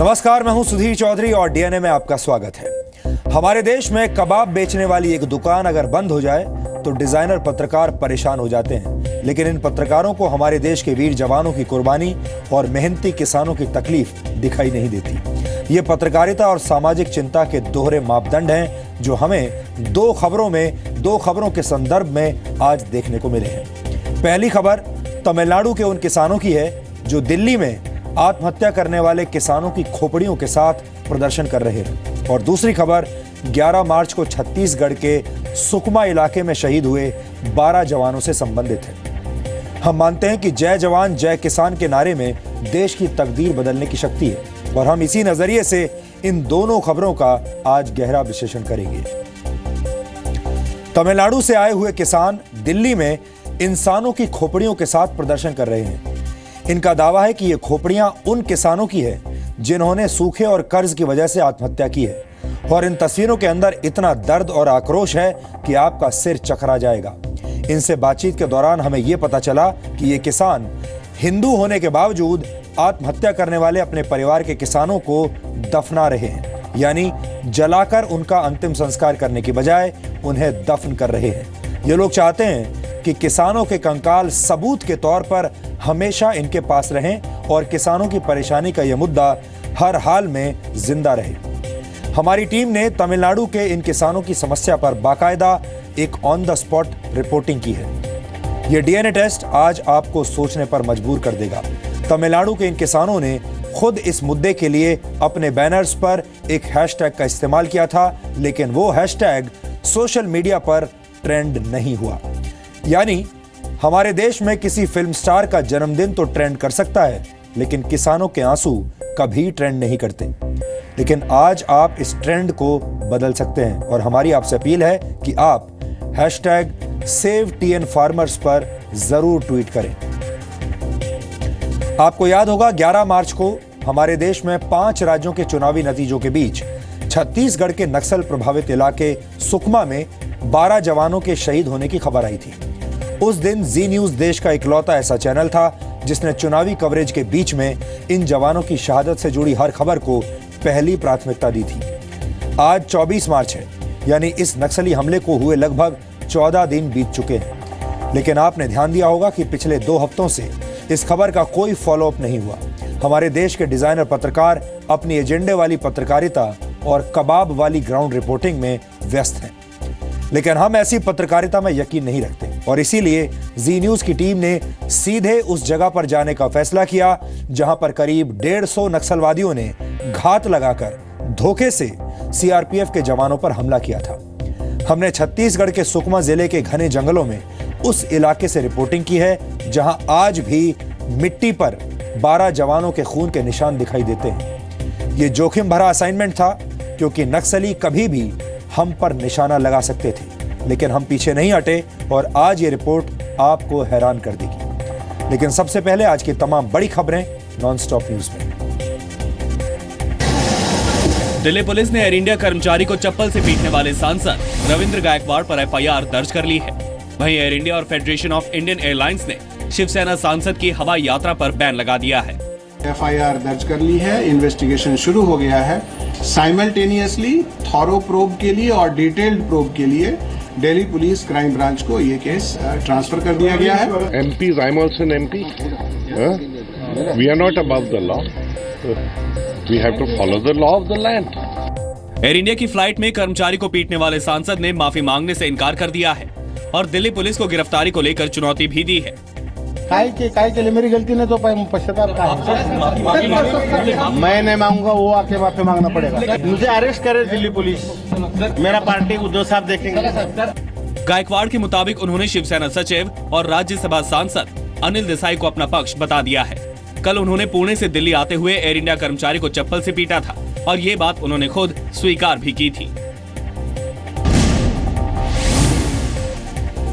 नमस्कार, मैं हूं सुधीर चौधरी और डीएनए में आपका स्वागत है। हमारे देश में कबाब बेचने वाली एक दुकान अगर बंद हो जाए तो डिजाइनर पत्रकार परेशान हो जाते हैं, लेकिन इन पत्रकारों को हमारे देश के वीर जवानों की कुर्बानी और मेहनती किसानों की तकलीफ दिखाई नहीं देती। ये पत्रकारिता और सामाजिक चिंता के दोहरे मापदंड हैं जो हमें दो खबरों के संदर्भ में आज देखने को मिले हैं। पहली खबर तमिलनाडु के उन किसानों की है जो दिल्ली में आत्महत्या करने वाले किसानों की खोपड़ियों के साथ प्रदर्शन कर रहे हैं, और दूसरी खबर 11 मार्च को छत्तीसगढ़ के सुकमा इलाके में शहीद हुए 12 जवानों से संबंधित है। हम मानते हैं कि जय जवान जय किसान के नारे में देश की तकदीर बदलने की शक्ति है, और हम इसी नजरिए से इन दोनों खबरों का आज गहरा विश्लेषण करेंगे। तमिलनाडु से आए हुए किसान दिल्ली में इंसानों की खोपड़ियों के साथ प्रदर्शन कर रहे हैं। इनका दावा है कि ये खोपड़ियां उन किसानों की है जिन्होंने सूखे और कर्ज की वजह से आत्महत्या की है, और इन तस्वीरों के अंदर इतना दर्द और आक्रोश है कि आपका सिर चकरा जाएगा। इनसे बातचीत के दौरान हमें यह पता चला कि ये किसान हिंदू होने के बावजूद आत्महत्या करने वाले अपने परिवार के किसानों को दफना रहे हैं, यानी जलाकर उनका अंतिम संस्कार करने की बजाय उन्हें दफन कर रहे हैं। ये लोग चाहते हैं कि किसानों के कंकाल सबूत के तौर पर हमेशा इनके पास रहें और किसानों की परेशानी का यह मुद्दा हर हाल में जिंदा रहे। हमारी टीम ने तमिलनाडु के इन किसानों की समस्या पर बाकायदा एक ऑन द स्पॉट रिपोर्टिंग की है। यह डीएनए टेस्ट आज आपको सोचने पर मजबूर कर देगा। तमिलनाडु के इन किसानों ने खुद इस मुद्दे के लिए अपने बैनर्स पर एक हैशटैग का इस्तेमाल किया था, लेकिन वो हैशटैग सोशल मीडिया पर ट्रेंड नहीं हुआ। यानी हमारे देश में किसी फिल्म स्टार का जन्मदिन तो ट्रेंड कर सकता है, लेकिन किसानों के आंसू कभी ट्रेंड नहीं करते। लेकिन आज आप इस ट्रेंड को बदल सकते हैं, और हमारी आपसे अपील है कि आप हैशटैग #SaveTNFarmers पर जरूर ट्वीट करें। आपको याद होगा 11 मार्च को हमारे देश में 5 राज्यों के चुनावी नतीजों के बीच छत्तीसगढ़ के नक्सल प्रभावित इलाके सुकमा में 12 जवानों के शहीद होने की खबर आई थी। उस दिन जी न्यूज देश का इकलौता ऐसा चैनल था जिसने चुनावी कवरेज के बीच में इन जवानों की शहादत से जुड़ी हर खबर को पहली प्राथमिकता दी थी। आज 24 मार्च है, यानी इस नक्सली हमले को हुए लगभग 14 दिन बीत चुके हैं, लेकिन आपने ध्यान दिया होगा कि पिछले 2 हफ्तों से इस खबर का कोई फॉलोअप नहीं हुआ। हमारे देश के डिजाइनर पत्रकार अपनी एजेंडे वाली पत्रकारिता और कबाब वाली ग्राउंड रिपोर्टिंग में व्यस्त हैं, लेकिन हम ऐसी पत्रकारिता में यकीन नहीं रखते, और इसीलिए जी न्यूज की टीम ने सीधे उस जगह पर जाने का फैसला किया जहां पर करीब 150 नक्सलवादियों ने घात लगाकर धोखे से सीआरपीएफ के जवानों पर हमला किया था। हमने छत्तीसगढ़ के सुकमा जिले के घने जंगलों में उस इलाके से रिपोर्टिंग की है जहां आज भी मिट्टी पर 12 जवानों के खून के निशान दिखाई देते हैं। ये जोखिम भरा असाइनमेंट था, क्योंकि नक्सली कभी भी हम पर निशाना लगा सकते थे, लेकिन हम पीछे नहीं हटे, और आज ये रिपोर्ट आपको हैरान कर देगी। लेकिन सबसे पहले आज की तमाम बड़ी खबरें नॉनस्टॉप न्यूज में। दिल्ली पुलिस ने एयर इंडिया कर्मचारी को चप्पल से पीटने वाले सांसद रविंद्र गायकवाड़ पर एफआईआर दर्ज कर ली है। वहीं एयर इंडिया और फेडरेशन ऑफ इंडियन एयरलाइंस ने शिवसेना सांसद की हवाई यात्रा पर बैन लगा दिया है। एफआईआर दर्ज कर ली है, इन्वेस्टिगेशन शुरू हो गया है। साइमल्टेनियसली थॉरो प्रोब के लिए और डिटेल्ड प्रोब के लिए दिल्ली पुलिस क्राइम ब्रांच को ये केस ट्रांसफर कर दिया गया है। MPs, I'm also an MP. We are not above the law. We have to follow the law of the land. Air India की फ्लाइट में कर्मचारी को पीटने वाले सांसद ने माफी मांगने से इनकार कर दिया है और दिल्ली पुलिस को गिरफ्तारी को लेकर चुनौती भी दी है। काय के लिए मेरी गलती नहीं तो पश्चाताप का है। मैं नहीं मांगूंगा, वो आके माफी मांगना पड़ेगा। मुझे अरेस्ट करे दिल्ली पुलिस, मेरा पार्टी उद्धव साहब देखेंगे। गायकवाड़ के मुताबिक उन्होंने शिवसेना सचिव और राज्यसभा सांसद अनिल देसाई को अपना पक्ष बता दिया है। कल उन्होंने पुणे से दिल्ली आते हुए एयर इंडिया कर्मचारी को चप्पल से पीटा था, और ये बात उन्होंने खुद स्वीकार भी की थी।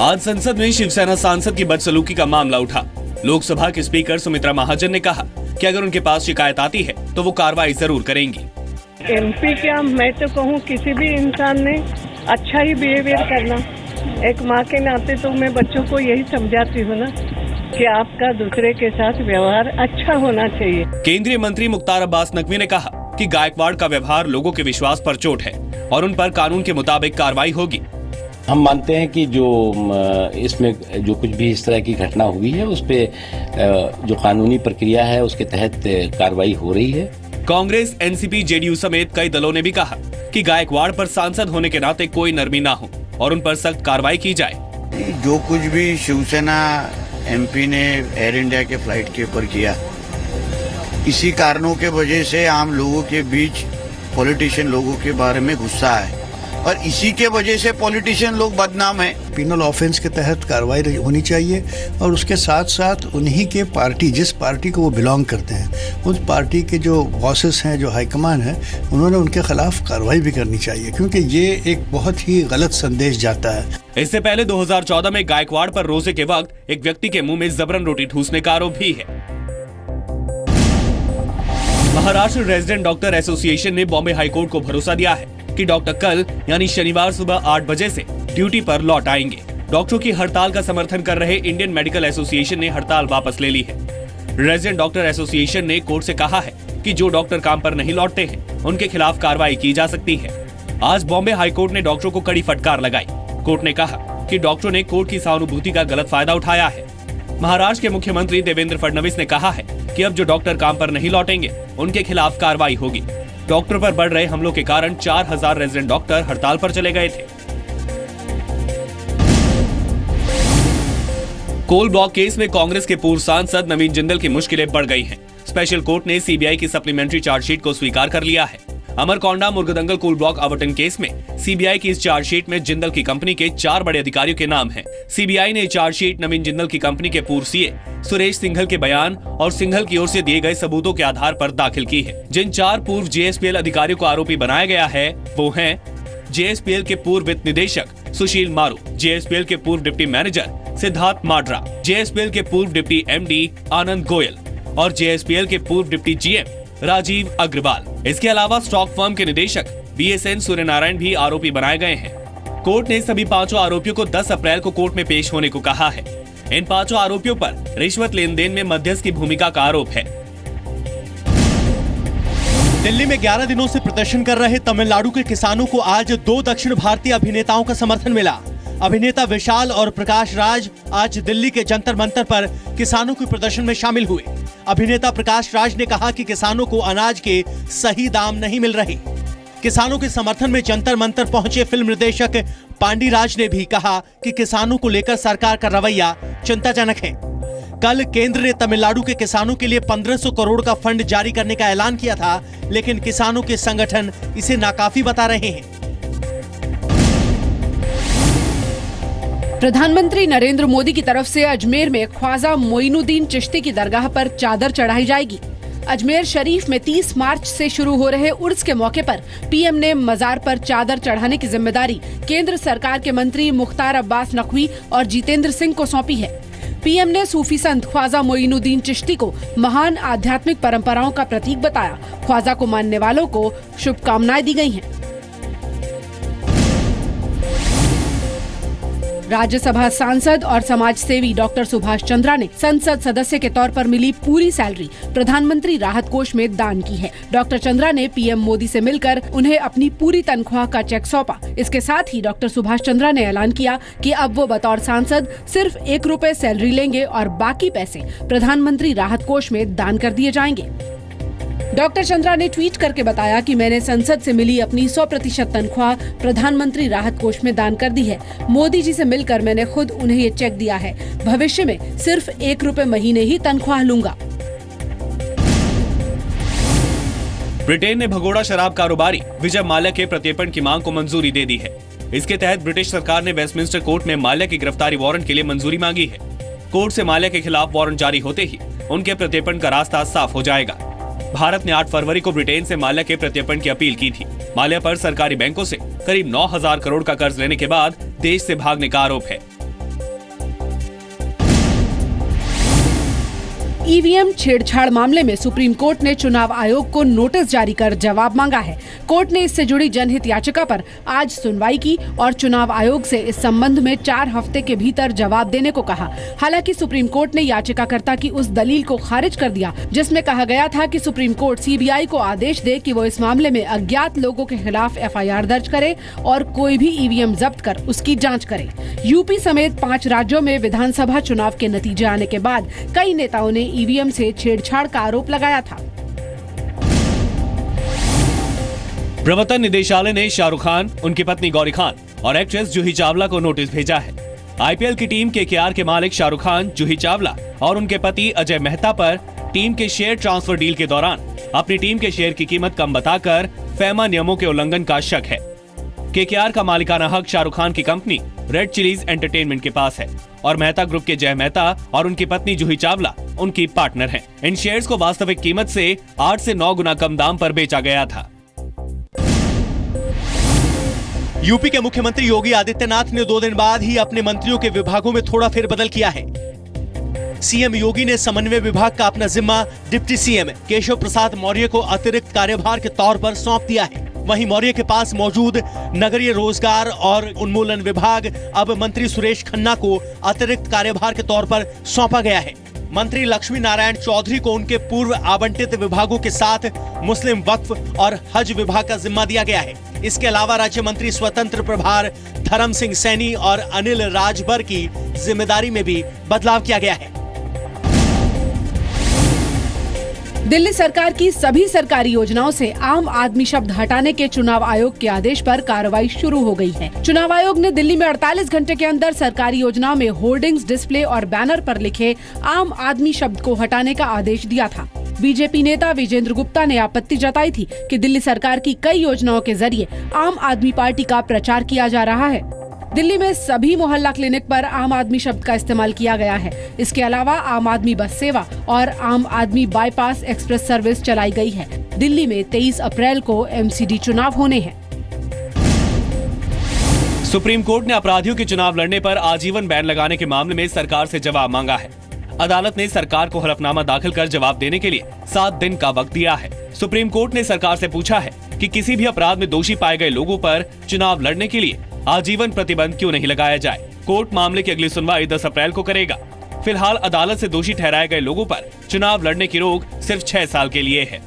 आज संसद में शिवसेना सांसद की बदसलूकी का मामला उठा। लोकसभा के स्पीकर सुमित्रा महाजन ने कहा कि अगर उनके पास शिकायत आती है तो वो कार्रवाई जरूर करेंगी। एमपी क्या, मैं तो कहूँ किसी भी इंसान ने अच्छा ही बिहेवियर करना। एक माँ के नाते तो मैं बच्चों को यही समझाती हूँ ना कि आपका दूसरे के साथ व्यवहार अच्छा होना चाहिए। केंद्रीय मंत्री मुख्तार अब्बास नकवी ने कहा कि गायकवाड़ का व्यवहार लोगों के विश्वास पर चोट है और उन पर कानून के मुताबिक कार्रवाई होगी। हम मानते हैं कि जो इसमें जो कुछ भी इस तरह की घटना हुई है उस पे जो कानूनी प्रक्रिया है उसके तहत कार्रवाई हो रही है। कांग्रेस, एनसीपी, जेडीयू समेत कई दलों ने भी कहा कि गायकवाड़ पर सांसद होने के नाते कोई नरमी ना हो और उन पर सख्त कार्रवाई की जाए। जो कुछ भी शिवसेना एमपी ने एयर इंडिया के फ्लाइट के ऊपर किया, इसी कारणों के वजह से आम लोगों के बीच पॉलिटिशियन लोगों के बारे में गुस्सा है और इसी के वजह से पॉलिटिशियन लोग बदनाम है। पिनल ऑफेंस के तहत कार्रवाई होनी चाहिए और उसके साथ साथ उन्हीं के पार्टी, जिस पार्टी को वो बिलोंग करते हैं, उस पार्टी के जो बॉसेस हैं, जो हाईकमान है, उन्होंने उनके खिलाफ कार्रवाई भी करनी चाहिए क्योंकि ये एक बहुत ही गलत संदेश जाता है। इससे पहले 2014 में गायकवाड़ पर रोजे के वक्त एक व्यक्ति के मुंह में जबरन रोटी ठूसने का आरोप भी है। महाराष्ट्र रेजिडेंट डॉक्टर एसोसिएशन ने बॉम्बे हाईकोर्ट को भरोसा दिया है कि डॉक्टर कल यानी शनिवार सुबह 8 बजे से ड्यूटी पर लौट आएंगे। डॉक्टरों की हड़ताल का समर्थन कर रहे इंडियन मेडिकल एसोसिएशन ने हड़ताल वापस ले ली है। रेजिडेंट डॉक्टर एसोसिएशन ने कोर्ट से कहा है कि जो डॉक्टर काम पर नहीं लौटते हैं उनके खिलाफ कार्रवाई की जा सकती है। आज बॉम्बे हाईकोर्ट ने डॉक्टरों को कड़ी फटकार लगाई। कोर्ट ने कहा कि डॉक्टरों ने कोर्ट की सहानुभूति का गलत फायदा उठाया है। महाराष्ट्र के मुख्यमंत्री देवेंद्र फडणवीस ने कहा है कि अब जो डॉक्टर काम पर नहीं लौटेंगे उनके खिलाफ कार्रवाई होगी। डॉक्टरों पर बढ़ रहे हमलों के कारण 4000 रेजिडेंट डॉक्टर हड़ताल पर चले गए थे। कोल ब्लॉक केस में कांग्रेस के पूर्व सांसद नवीन जिंदल की मुश्किलें बढ़ गई हैं। स्पेशल कोर्ट ने सीबीआई की सप्लीमेंट्री चार्जशीट को स्वीकार कर लिया है। अमरकोंडा मुर्गदंगल कोल ब्लॉक आवंटन केस में सीबीआई की इस चार्जशीट में जिंदल की कंपनी के 4 बड़े अधिकारियों के नाम हैं। सीबीआई ने चार्जशीट नवीन जिंदल की कंपनी के पूर्व सीए सुरेश सिंघल के बयान और सिंघल की ओर से दिए गए सबूतों के आधार पर दाखिल की है। जिन 4 पूर्व जेएसपीएल अधिकारियों को आरोपी बनाया गया है वो हैं जेएसपीएल के पूर्व वित्त निदेशक सुशील मारू, जेएसपीएल के पूर्व डिप्टी मैनेजर सिद्धार्थ माड्रा, जेएसपीएल के पूर्व डिप्टी एमडी आनंद गोयल और जेएसपीएल के पूर्व डिप्टी जीएम राजीव अग्रवाल। इसके अलावा स्टॉक फर्म के निदेशक बीएसएन सूर्यनारायण भी आरोपी बनाए गए हैं। कोर्ट ने सभी 5 आरोपियों को 10 अप्रैल को कोर्ट में पेश होने को कहा है। इन 5 आरोपियों पर रिश्वत लेन देन में मध्यस्थ की भूमिका का आरोप है। दिल्ली में 11 दिनों से प्रदर्शन कर रहे तमिलनाडु के किसानों को आज 2 दक्षिण भारतीय अभिनेताओं का समर्थन मिला। अभिनेता विशाल और प्रकाश राज आज दिल्ली के जंतर मंतर पर किसानों के प्रदर्शन में शामिल हुए। अभिनेता प्रकाश राज ने कहा कि किसानों को अनाज के सही दाम नहीं मिल रहे। किसानों के समर्थन में जंतर मंतर पहुंचे फिल्म निर्देशक पांडी राज ने भी कहा कि किसानों को लेकर सरकार का रवैया चिंताजनक है। कल केंद्र ने तमिलनाडु के किसानों के लिए 1500 करोड़ का फंड जारी करने का ऐलान किया था, लेकिन किसानों के संगठन इसे नाकाफी बता रहे हैं। प्रधानमंत्री नरेंद्र मोदी की तरफ से अजमेर में ख्वाजा मोइनुद्दीन चिश्ती की दरगाह पर चादर चढ़ाई जाएगी। अजमेर शरीफ में 30 मार्च से शुरू हो रहे उर्स के मौके पर पीएम ने मजार पर चादर चढ़ाने की जिम्मेदारी केंद्र सरकार के मंत्री मुख्तार अब्बास नकवी और जितेंद्र सिंह को सौंपी है। पीएम ने सूफी संत ख्वाजा मोइनुद्दीन चिश्ती को महान आध्यात्मिक परंपराओं का प्रतीक बताया। ख्वाजा को मानने वालों को शुभकामनाएं दी गई हैं। राज्यसभा सांसद और समाज सेवी डॉक्टर सुभाष चंद्रा ने संसद सदस्य के तौर पर मिली पूरी सैलरी प्रधानमंत्री राहत कोष में दान की है। डॉक्टर चंद्रा ने पीएम मोदी से मिलकर उन्हें अपनी पूरी तनख्वाह का चेक सौंपा। इसके साथ ही डॉक्टर सुभाष चंद्रा ने ऐलान किया कि अब वो बतौर सांसद सिर्फ 1 रुपए सैलरी लेंगे और बाकी पैसे प्रधानमंत्री राहत कोष में दान कर दिए जाएंगे। डॉक्टर चंद्रा ने ट्वीट करके बताया कि मैंने संसद से मिली अपनी 100% तनख्वाह प्रधानमंत्री राहत कोष में दान कर दी है। मोदी जी से मिलकर मैंने खुद उन्हें ये चेक दिया है। भविष्य में सिर्फ 1 रुपए महीने ही तनख्वाह लूंगा। ब्रिटेन ने भगोड़ा शराब कारोबारी विजय माल्या के प्रत्यर्पण की मांग को मंजूरी दे दी है। इसके तहत ब्रिटिश सरकार ने वेस्टमिंस्टर कोर्ट में माल्या की गिरफ्तारी वारंट के लिए मंजूरी मांगी है। कोर्ट से माल्या के खिलाफ वारंट जारी होते ही उनके प्रत्यर्पण का रास्ता साफ हो जाएगा। भारत ने 8 फरवरी को ब्रिटेन से माल्या के प्रत्यर्पण की अपील की थी। माल्या पर सरकारी बैंकों से करीब 9000 करोड़ का कर्ज लेने के बाद देश से भागने का आरोप है। ईवीएम छेड़छाड़ मामले में सुप्रीम कोर्ट ने चुनाव आयोग को नोटिस जारी कर जवाब मांगा है। कोर्ट ने इससे जुड़ी जनहित याचिका पर आज सुनवाई की और चुनाव आयोग से इस संबंध में 4 हफ्ते के भीतर जवाब देने को कहा। हालांकि सुप्रीम कोर्ट ने याचिकाकर्ता की उस दलील को खारिज कर दिया जिसमें कहा गया था कि सुप्रीम कोर्ट सीबीआई को आदेश दे कि वो इस मामले में अज्ञात लोगों के खिलाफ एफआईआर दर्ज करे और कोई भी ईवीएम जब्त कर उसकी जाँच करे। यूपी समेत 5 राज्यों में विधानसभा चुनाव के नतीजे आने के बाद कई नेताओं ने ईवीएम से छेड़छाड़ का आरोप लगाया था। प्रवर्तन निदेशालय ने शाहरुख खान, उनकी पत्नी गौरी खान और एक्ट्रेस जूही चावला को नोटिस भेजा है। आईपीएल की टीम केकेआर के मालिक शाहरुख खान, जूही चावला और उनके पति अजय मेहता पर टीम के शेयर ट्रांसफर डील के दौरान अपनी टीम के शेयर की कीमत कम बताकर फेमा नियमों के उल्लंघन का शक है। केकेआर का मालिकाना हक शाहरुख खान की कंपनी रेड चिलीज एंटरटेनमेंट के पास है और मेहता ग्रुप के जय मेहता और उनकी पत्नी जूही चावला उनकी पार्टनर हैं। इन शेयर्स को वास्तविक कीमत से 8 से 9 गुना कम दाम पर बेचा गया था। यूपी के मुख्यमंत्री योगी आदित्यनाथ ने 2 दिन बाद ही अपने मंत्रियों के विभागों में थोड़ा फेरबदल किया है। सीएम योगी ने समन्वय विभाग का अपना जिम्मा डिप्टी सीएम केशव प्रसाद मौर्य को अतिरिक्त कार्यभार के तौर पर सौंप दिया है। वहीं मौर्य के पास मौजूद नगरीय रोजगार और उन्मूलन विभाग अब मंत्री सुरेश खन्ना को अतिरिक्त कार्यभार के तौर पर सौंपा गया है। मंत्री लक्ष्मी नारायण चौधरी को उनके पूर्व आवंटित विभागों के साथ मुस्लिम वक्फ और हज विभाग का जिम्मा दिया गया है। इसके अलावा राज्य मंत्री स्वतंत्र प्रभार धर्म सिंह सैनी और अनिल राजभर की जिम्मेदारी में भी बदलाव किया गया है। दिल्ली सरकार की सभी सरकारी योजनाओं से आम आदमी शब्द हटाने के चुनाव आयोग के आदेश पर कार्रवाई शुरू हो गई है। चुनाव आयोग ने दिल्ली में 48 घंटे के अंदर सरकारी योजनाओं में होर्डिंग्स, डिस्प्ले और बैनर पर लिखे आम आदमी शब्द को हटाने का आदेश दिया था। बीजेपी नेता विजेंद्र गुप्ता ने आपत्ति जताई थी कि दिल्ली सरकार की कई योजनाओं के जरिए आम आदमी पार्टी का प्रचार किया जा रहा है। दिल्ली में सभी मोहल्ला क्लिनिक पर आम आदमी शब्द का इस्तेमाल किया गया है। इसके अलावा आम आदमी बस सेवा और आम आदमी बाईपास एक्सप्रेस सर्विस चलाई गई है। दिल्ली में 23 अप्रैल को एमसीडी चुनाव होने हैं। सुप्रीम कोर्ट ने अपराधियों के चुनाव लड़ने पर आजीवन बैन लगाने के मामले में सरकार से जवाब मांगा है। अदालत ने सरकार को हलफनामा दाखिल कर जवाब देने के लिए 7 दिन का वक्त दिया है। सुप्रीम कोर्ट ने सरकार से पूछा है कि किसी भी अपराध में दोषी पाए गए लोगों पर चुनाव लड़ने के लिए आजीवन प्रतिबंध क्यों नहीं लगाया जाए। कोर्ट मामले की अगली सुनवाई 10 अप्रैल को करेगा। फिलहाल अदालत से दोषी ठहराए गए लोगों पर चुनाव लड़ने की रोक सिर्फ 6 साल के लिए है।